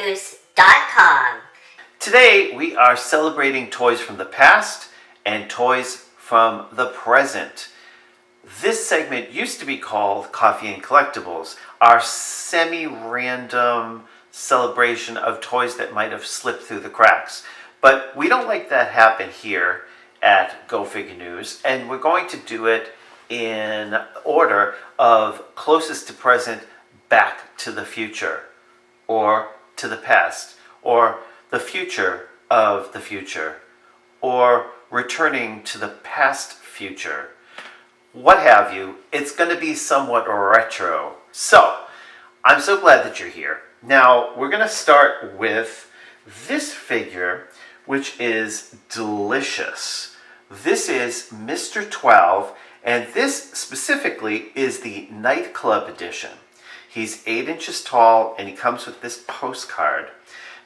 GoFigNews.com. Today we are celebrating toys from the past and toys from the present. This segment used to be called Coffee and Collectibles, our semi-random celebration of toys that might have slipped through the cracks. But we don't like that happen here at Go Figure News, and we're going to do it in order of closest to present, back to the future, or to the past, or the future of the future, or returning to the past future. What have you. It's going to be somewhat retro. So, I'm so glad that you're here. Now, we're going to start with this figure, which is delicious. This is Mr. 12, and this specifically is the nightclub edition. He's 8 inches tall, and he comes with this postcard.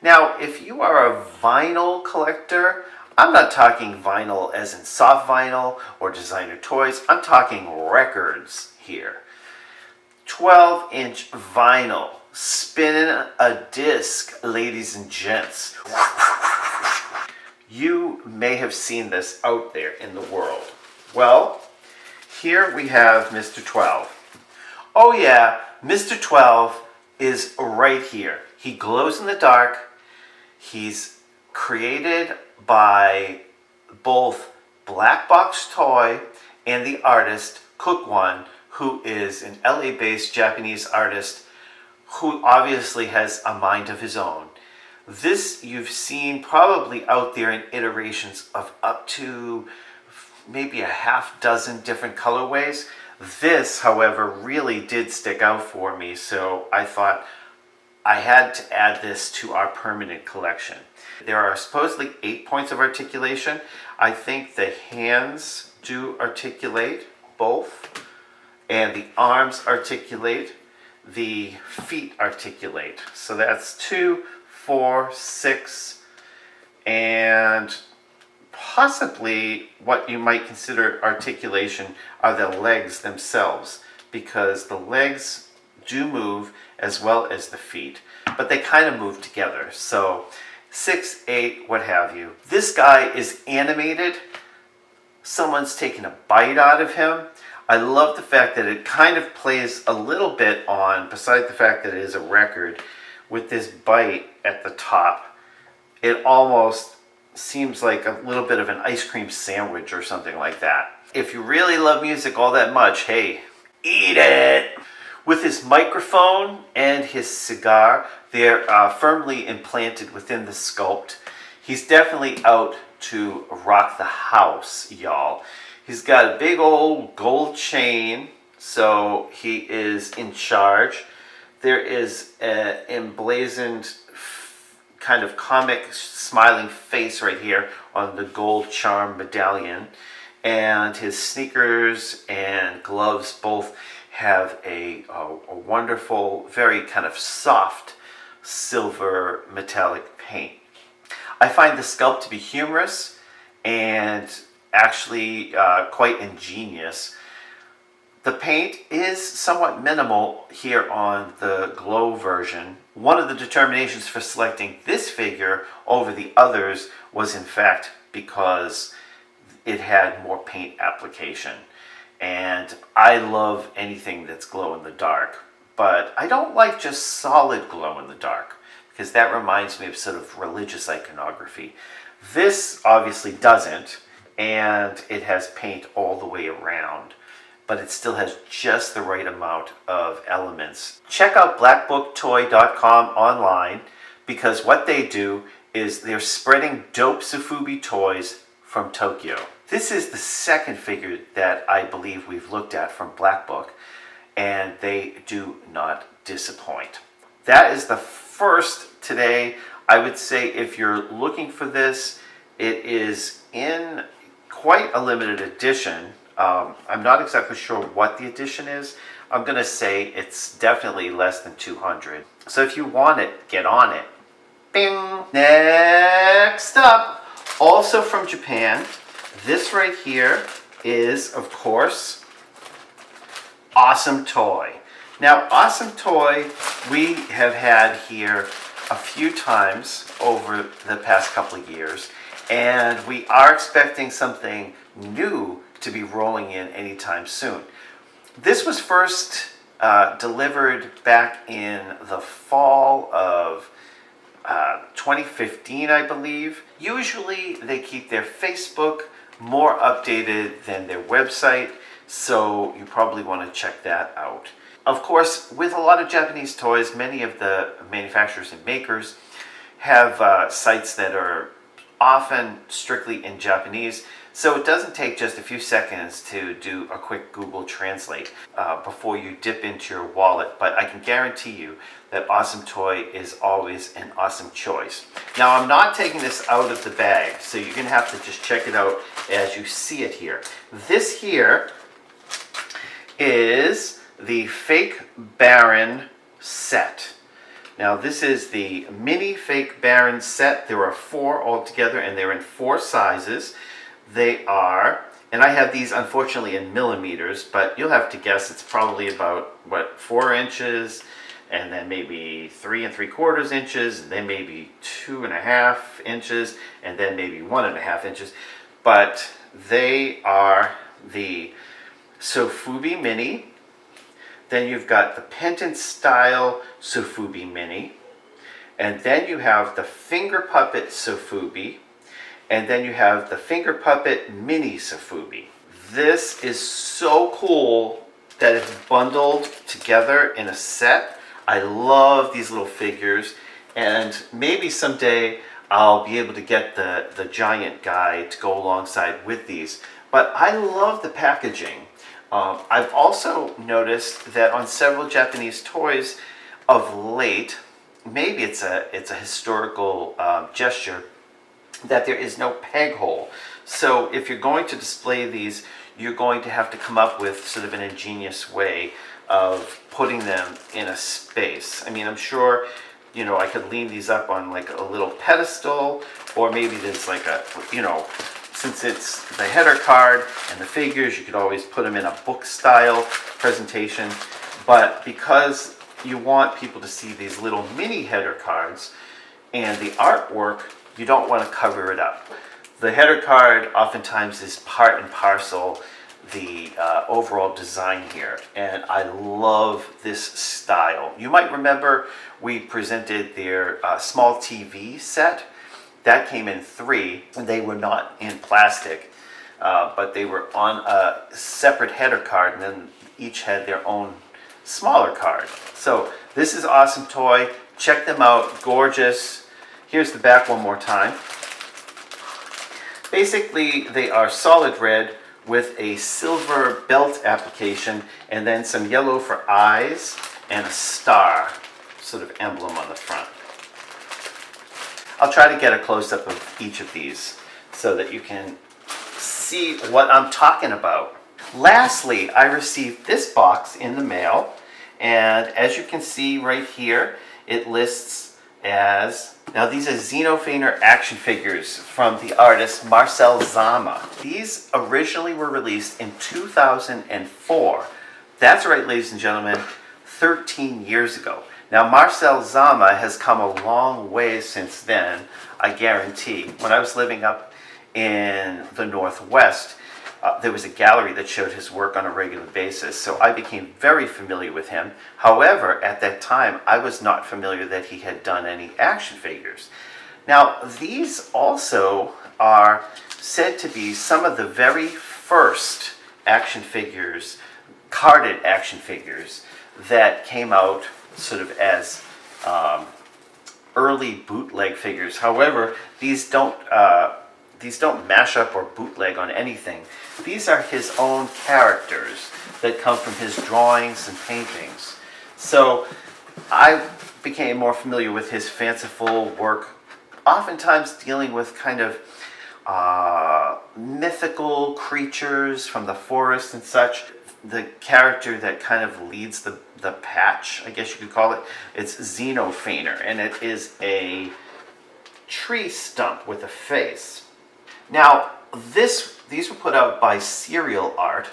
Now, if you are a vinyl collector, I'm not talking vinyl as in soft vinyl or designer toys. I'm talking records here. 12-inch vinyl, spinning a disc, ladies and gents. You may have seen this out there in the world. Well, here we have Mr. 12. Oh yeah, Mr. 12 is right here. He glows in the dark. He's created by both Blackbook toy and the artist Cook One, who is an LA-based Japanese artist who obviously has a mind of his own. This you've seen probably out there in iterations of up to maybe a half dozen different colorways. This, however, really did stick out for me, so I thought I had to add this to our permanent collection. There are supposedly 8 points of articulation. I think the hands do articulate, both, and the arms articulate, the feet articulate. So that's 2, 4, 6, and possibly what you might consider articulation are the legs themselves, because the legs do move as well as the feet, but they kind of move together. So 6, 8, what have you. This guy is animated. Someone's taken a bite out of him. I love the fact that it kind of plays a little bit on, besides the fact that it is a record, with this bite at the top. It almost seems like a little bit of an ice cream sandwich or something like that. If you really love music all that much, hey, eat it! With his microphone and his cigar, they're firmly implanted within the sculpt. He's definitely out to rock the house, y'all. He's got a big old gold chain, so he is in charge. There is an emblazoned kind of comic smiling face right here on the gold charm medallion. And his sneakers and gloves both have a wonderful, very kind of soft silver metallic paint. I find the sculpt to be humorous and actually quite ingenious. The paint is somewhat minimal here on the glow version. One of the determinations for selecting this figure over the others was in fact because it had more paint application. And I love anything that's glow in the dark, but I don't like just solid glow in the dark, because that reminds me of sort of religious iconography. This obviously doesn't, and it has paint all the way around, but it still has just the right amount of elements. Check out blackbooktoy.com online, because what they do is they're spreading dope Sofubi toys from Tokyo. This is the second figure that I believe we've looked at from Blackbook, and they do not disappoint. That is the first today. I would say if you're looking for this, it is in quite a limited edition. I'm not exactly sure what the edition is. I'm going to say it's definitely less than 200. So if you want it, get on it. Bing! Next up, also from Japan, this right here is, of course, Awesome Toy. Now, Awesome Toy, we have had here a few times over the past couple of years, and we are expecting something new to be rolling in anytime soon. This was first delivered back in the fall of 2015, I believe. Usually they keep their Facebook more updated than their website, so you probably want to check that out. Of course, with a lot of Japanese toys, many of the manufacturers and makers have sites that are often strictly in Japanese, so it doesn't take just a few seconds to do a quick Google Translate before you dip into your wallet, but I can guarantee you that Awesome Toy is always an awesome choice. Now, I'm not taking this out of the bag, so you're going to have to just check it out as you see it here. This here is the Fake Baron set. Now, this is the mini Fake Baron set. There are 4 altogether, and they're in 4 sizes. They are, and I have these unfortunately in millimeters, but you'll have to guess it's probably about, 4 inches, and then maybe 3 3/4 inches, and then maybe 2.5 inches, and then maybe 1.5 inches. But they are the Sofubi Mini. Then you've got the pendant style Sofubi Mini. And then you have the finger puppet Sofubi. And then you have the finger puppet mini Sofubi. This is so cool that it's bundled together in a set. I love these little figures, and maybe someday I'll be able to get the giant guy to go alongside with these. But I love the packaging. I've also noticed that on several Japanese toys of late, maybe it's a historical gesture, that there is no peg hole. So if you're going to display these, you're going to have to come up with sort of an ingenious way of putting them in a space. I mean, I'm sure, you know, I could lean these up on like a little pedestal, or maybe there's like a, you know, since it's the header card and the figures, you could always put them in a book style presentation. But because you want people to see these little mini header cards and the artwork, you don't want to cover it up. The header card oftentimes is part and parcel the overall design here, and I love this style. You might remember we presented their small TV set. That came in 3, and they were not in plastic, but they were on a separate header card, and then each had their own smaller card. So this is Awesome Toy. Check them out. Gorgeous. Here's the back one more time. Basically, they are solid red with a silver belt application, and then some yellow for eyes and a star sort of emblem on the front. I'll try to get a close-up of each of these so that you can see what I'm talking about. Lastly, I received this box in the mail, and as you can see right here, it lists as, now these are Xenophaner action figures from the artist Marcel Zama. These originally were released in 2004. That's right, ladies and gentlemen, 13 years ago. Now, Marcel Zama has come a long way since then, I guarantee. When I was living up in the Northwest, there was a gallery that showed his work on a regular basis, so I became very familiar with him. However, at that time, I was not familiar that he had done any action figures. Now, these also are said to be some of the very first action figures, carded action figures, that came out sort of as early bootleg figures. However, these don't mash up or bootleg on anything. These are his own characters that come from his drawings and paintings. So I became more familiar with his fanciful work, oftentimes dealing with kind of mythical creatures from the forest and such. The character that kind of leads the patch, I guess you could call it, it's Xenophaner, and it is a tree stump with a face. Now, these were put out by Serial Art,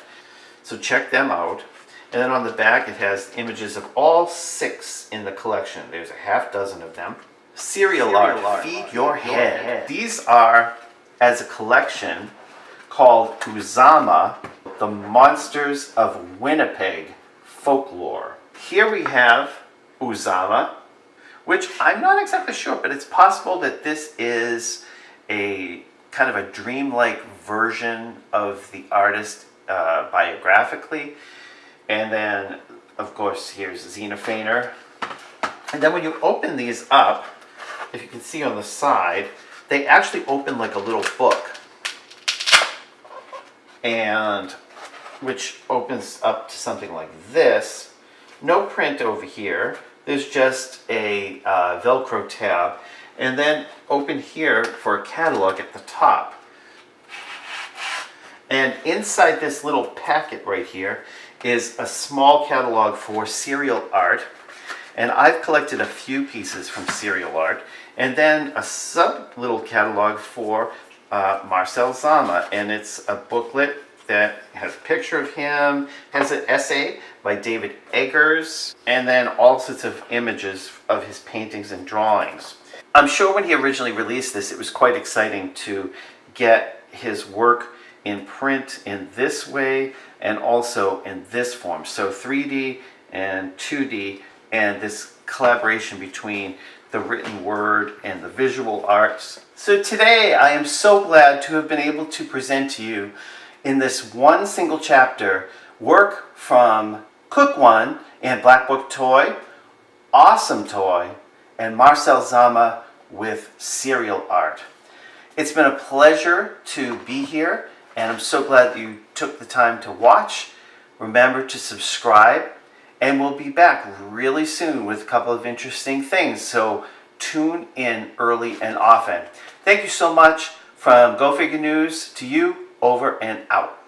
so check them out. And then on the back it has images of all 6 in the collection. There's a half dozen of them. Serial art, feed your head. These are as a collection called Uzama, the Monsters of Winnipeg Folklore. Here we have Uzama, which I'm not exactly sure, but it's possible that this is a kind of a dreamlike version of the artist biographically. And then, of course, here's Xenophane. And then when you open these up, if you can see on the side, they actually open like a little book, and which opens up to something like this. No print over here. There's just a Velcro tab, and then open here for a catalog at the top. And inside this little packet right here is a small catalog for serial art. And I've collected a few pieces from serial art. And then a sub little catalog for Marcel Zama. And it's a booklet that has a picture of him, has an essay by David Eggers, and then all sorts of images of his paintings and drawings. I'm sure when he originally released this, it was quite exciting to get his work in print in this way and also in this form. So 3D and 2D, and this collaboration between the written word and the visual arts. So today I am so glad to have been able to present to you in this one single chapter work from Cook One and Blackbook Toy, Awesome Toy, and Marcel Zama with serial art. It's been a pleasure to be here, and I'm so glad that you took the time to watch. Remember to subscribe, and we'll be back really soon with a couple of interesting things, so tune in early and often. Thank you so much. From Go Figure News to you, over and out.